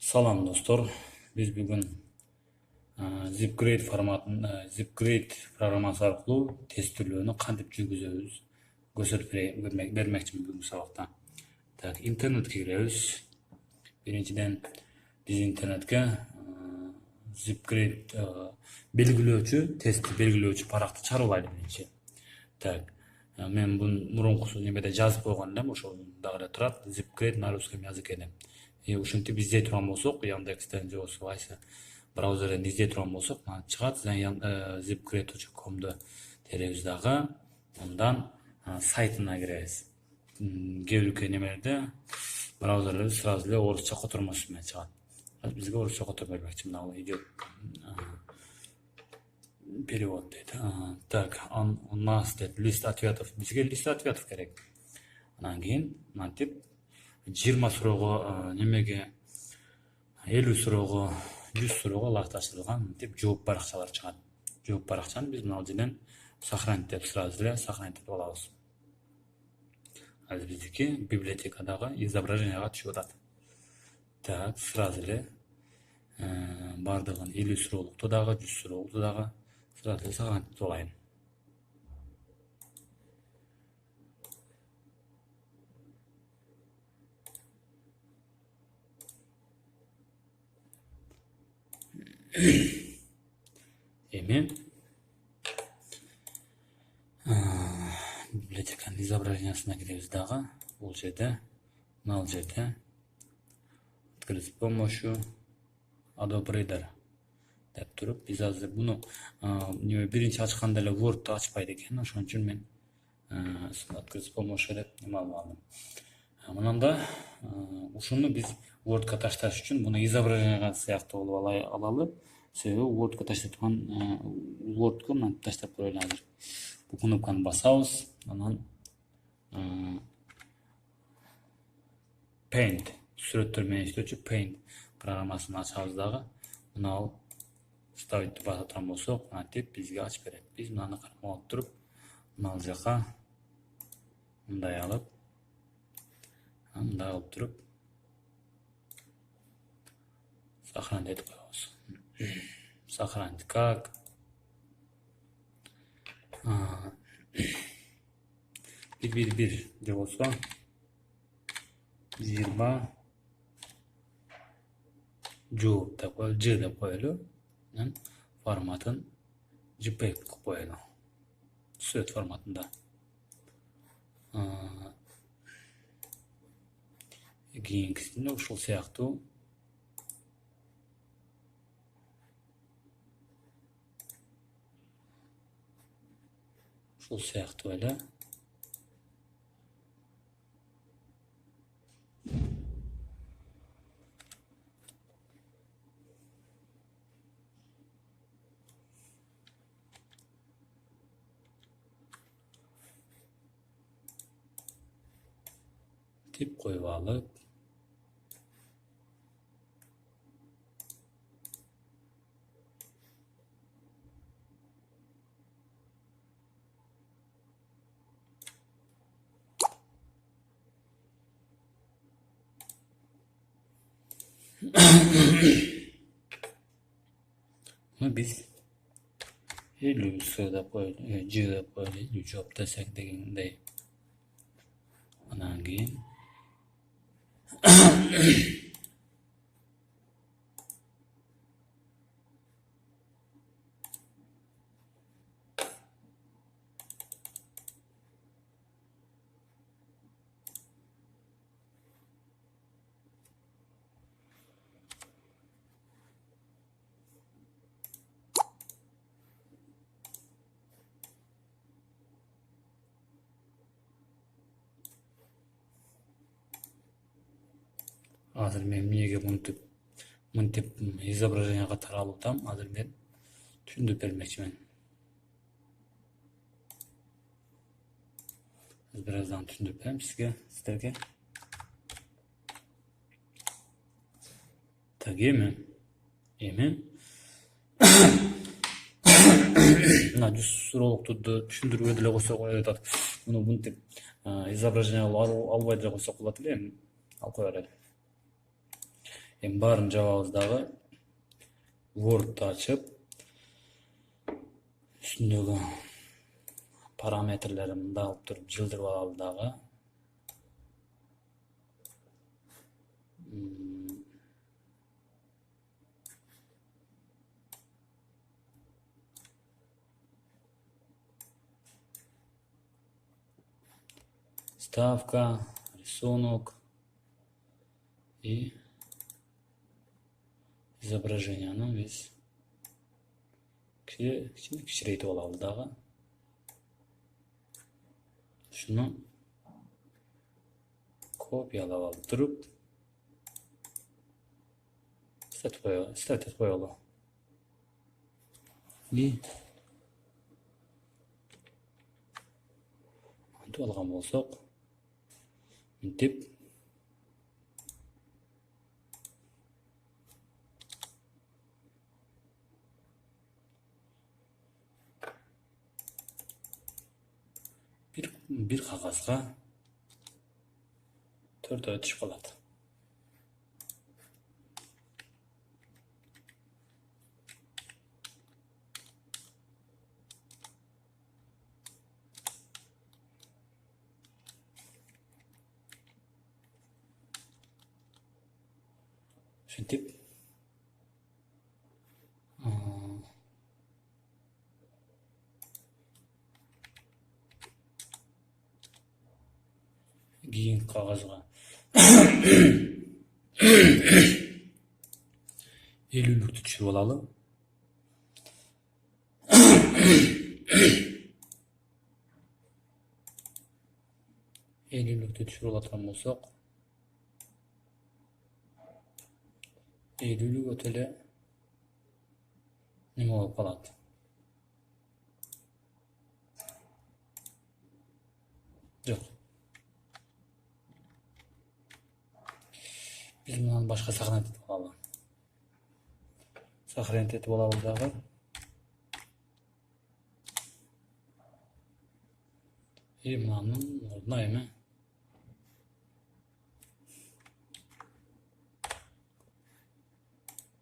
Салам достор, biz бүгін Zipgrade программасы арқылы тестілеуіні қантип жүргізөбүз көрсөтүп бермекчимин бүгүнкү сабакта. Так, интернетке киребиз. Биринчиден биз интернетке Zipgrade белгилөөчү, тестти белгилөөчү паракты чыгарып алайлы биринчи. Так, мен бун мурунку немеде жазып койгон элем, ошол дагы эле турат. Zipgrade на русском языке деп. Ушинтип издей турган болсок, Яндекстен же болбосо кайсы браузерден издей турган болсок, мына чыгат. Zipgrade.com'ду теребиз дагы. Андан сайтына киребиз. Кээ бир немелерде браузерлер сразу эле орусча котормосу менен чыгат. Бизге орусча котор бермекчи, мына идет перевод дейт. Так, у нас дейт лист ответов. Бизге лист ответов керек. Анан кийин мынтип 20 суроого немеге 50 суроого 100 суроого лакташтырылган тип жооп баракчалар чыгат. Жооп баракчаны биз мына жерден сохранить деп сразу эле сохранить этип алабыз. Азыр биздики библиотекадагы изображенияга түшүп атат. Так, сразу эле бардыгын 50 суроолукту дагы 100 суроолукту дагы сразу эле сохранить этип алайын. Эми библиотеканын изображениясына киребиз дагы. Бул жерде, мына жерде открыть с помощью Adobe Reader деп туруп, биз азыр буну биринчи ачканда эле Word'ду ачпайт экен, ошон үчүн мен открыть с помощью деп неме алдым. Мынанда ушуну биз Word'га ташташ үчүн буну изображенияга сыяктуу болуп алалы. Себеби Word'га таштап турган Word'га мынтип таштап коелу азыр. Бул кнопканы басабыз, анан Paint сүрөттөр менен иштөөчү Paint программасын ачабыз дагы. Мына ставить баса турган болсок, мынтип бизге ачып берет. Биз мынаны карап алып туруп, мына жака мындай алып, мындай алып туруп сохранить этип коебуз. Сохранить как бир деп болсо 20 жооп деп коелу, Ж деп коелу. Форматын JPEG кылып коелу. Сүрөт форматында. Кийинкисинде ушул сыяктуу эле тип коюп алып, биз 50 С деп коелу, Ж деп коелу, жооп десек дегендей. Анан кийин азыр мен эмнеге мынтип изображенияга таралып атам, азыр мен түшүндүрүп бермекчимин. Бираздан түшүндүрүп берем сиздерге. Так, эми мына 100 суроолукту түшүндүрбөй деле койсок атат. Муну мынтип изображение албай деле койсок болот эле, алып кое берели. Барын жабабыз дагы. Word'du açıp üstündeki parametrelerini de alıp durup jıldırıp alalım dağı. Ставка, рисунок и изображениені біз кішірейтіп аламыз дағы. Шуны копиялап алып туруп статып коелу. И антип алган болсок, мынтип bir kagazga 4 өтүш калат. Ушинтип кийин кагазга 50'lükті түшүрүп алалы. 50'lükті түшүрүп алаткан болсок, 50'lük өтө эле неме болуп калат. Жок. Biz bundan başka сохранить etip alalım. Сохранить etip alalım dağı. И мынанын ордуна эми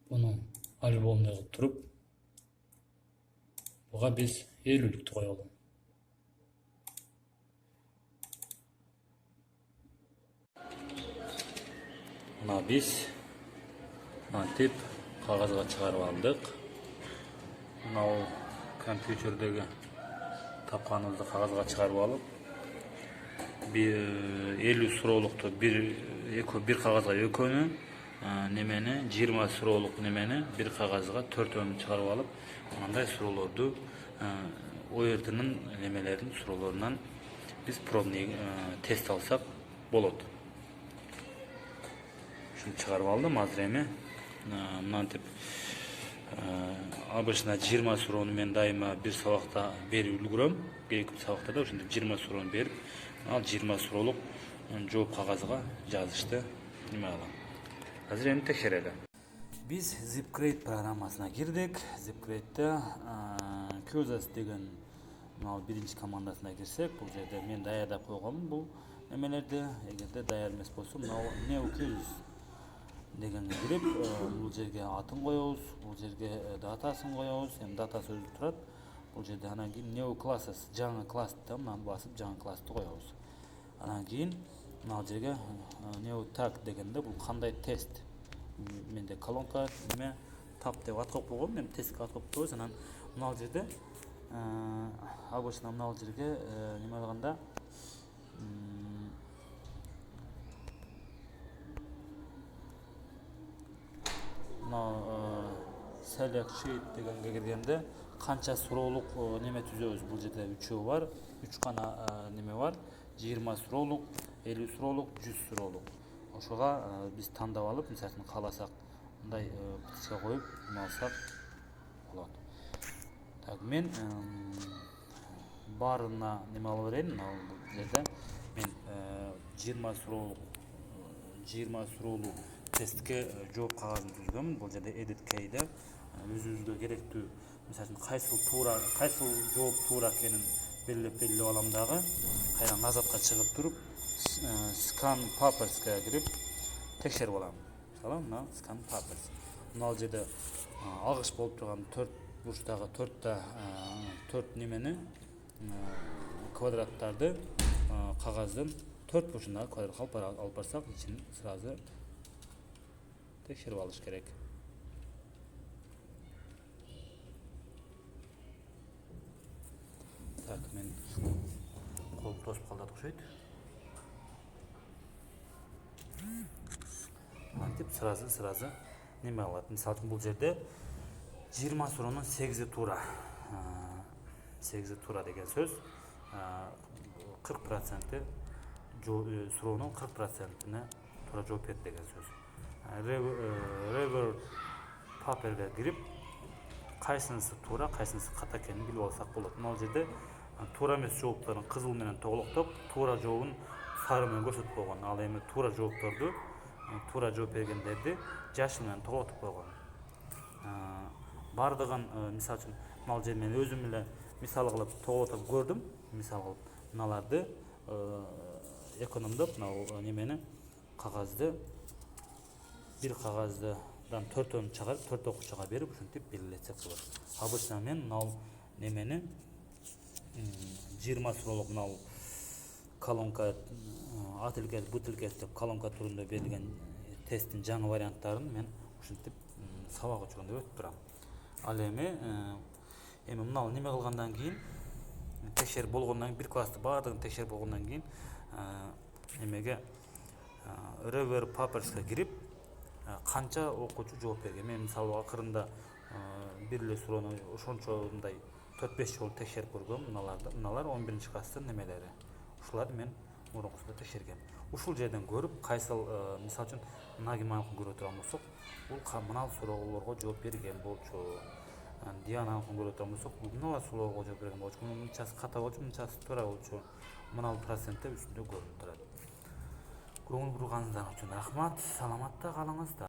буну альбомдой кылып туруп, буга биз 50'lüктү коелу. Мына биз мынтип кагазга чыгарып алдык. Мынау компьютердеги тапканыбызды кагазга чыгарып алып, 50 суроолукту bir кагазга экөөнү, немени 20 суроолук немени bir кагазга 4-өнү чыгарып алып, мындай суроолорду ОЕРТнын немелерин суроолорунан биз пробный тест алсак болот. Çıkarıp aldım azır эми. Мынантип обычно 20 суроону мен дайыма bir сабакта берип үлгүрөм. Кээки сабактарда ошентип 20 суроону берип, ал 20 суроолук жооп кагазга жазышты неме алам. Азыр эми текшерели. Биз ZipCrate программасына кирдик. ZipCrate'те Qzas деген биринчи командасына кирсек, бул жерде мен даярдап койгонмун бул немелерди. Эгерде даяр эмес болсо, Qzas дегенге кирип, бул жерге атын коебуз, бул жерге датасын коебуз. Эми датасы өзү турат. Бул жерде анан кийин new classes, жаңы классты мына басып жаңы классты коебуз. Анан кийин мына жерге new tag дегенде бул кандай тест. Менде колонка неме тап деп ат коюп койгом, эми тестке ат коюп коебуз. Анан мына жерде обычно мына жерге неме алганда select sheet дегенге киргенде канча суроолук неме түзөбүз. Бул жерде 3 бар, 3 гана неме бар. 20 суроолук, 50 суроолук, 100 суроолук. Ошого биз тандап алып, мисалы кааласак мындай птичка коюп алсак болот. Так, мен баарына неме алып берейин. Бул жерде мен 20 суроолук тестке жооп кагазын түзгөмүн. Бул жерде edit key'de өзүбүзгө керектүү, мисалы кайсыл жооп туура экенин белгилеп алам дагы. Кайра назатка чыгып туруп, scan papers'ка кирип текшерип алам. мисалы мына scan papers. Мына жерде алгыш болуп турган 4 бурчтагы 4 немени квадраттарды кагаздын 4 бурчундагы квадратка алып барсак, ичин сразу текшерип алыш керек. Так, мен колум тосуп калды окшойт. Антип сразу неме алат. Мисалы үчүн бул жерде 20 суроонун 8 туура. 8 туура деген сөз 40% суроонун 40%-ине туура жооп берди деген сөз. Revert paper'ге кирип, кайсынысы туура, кайсынысы ката экенин билип алсак болот. Мына жерде туура эмес жоопторун кызыл менен тоголоктоп, туура жообун сары менен көрсөтүп койгон. Ал эми туура жоопторду, туура жооп бергендерди жашыл менен тоголотуп койгон. Бардыгын мисалы үчүн мына жерде мен өзүм эле мисал кылып тоголотуп көрдүм. Мисал кылып мыналарды экономдоп, мына немени кагазды бир кагаздан 4 чыгарып, 4 окуучуга берип, ушинтип белгилесек болот. Обычно мен мына немени 20 суроолук мына колонка А тилкеси, Б тилкеси деп колонка түрүндө берилген тесттин жаңы варианттарын мен ушинтип сабак учурунда өтүп турам. Ал эми мына неме кылгандан кийин, текшерип болгондон кийин, бир классты баардыгын текшерип болгондон кийин немеге Revert Papers'ке кирип, канча окуучу жооп берген. Мен мисалы акырында бир эле суроону ошончомдай 4-5 жолу текшерип көргөм. Мыналар 11-класстын немелери. Ушуларды мен мурункусунда текшергем. Ушул жерден көрүп, кайсыл мисалы үчүн Нагимановду көрө турган болсок, бул мына суроолорго жооп берген болчу. Диананы көрө турган болсок, мына суроолорго жооп берген болчу. Мынчасы ката болчу, мынчасы туура болчу. Мына проценттер үстүндө көрүнүп турат. Көңүл бурганыңыздар үчүн рахмат. Саламатта калыңыздар.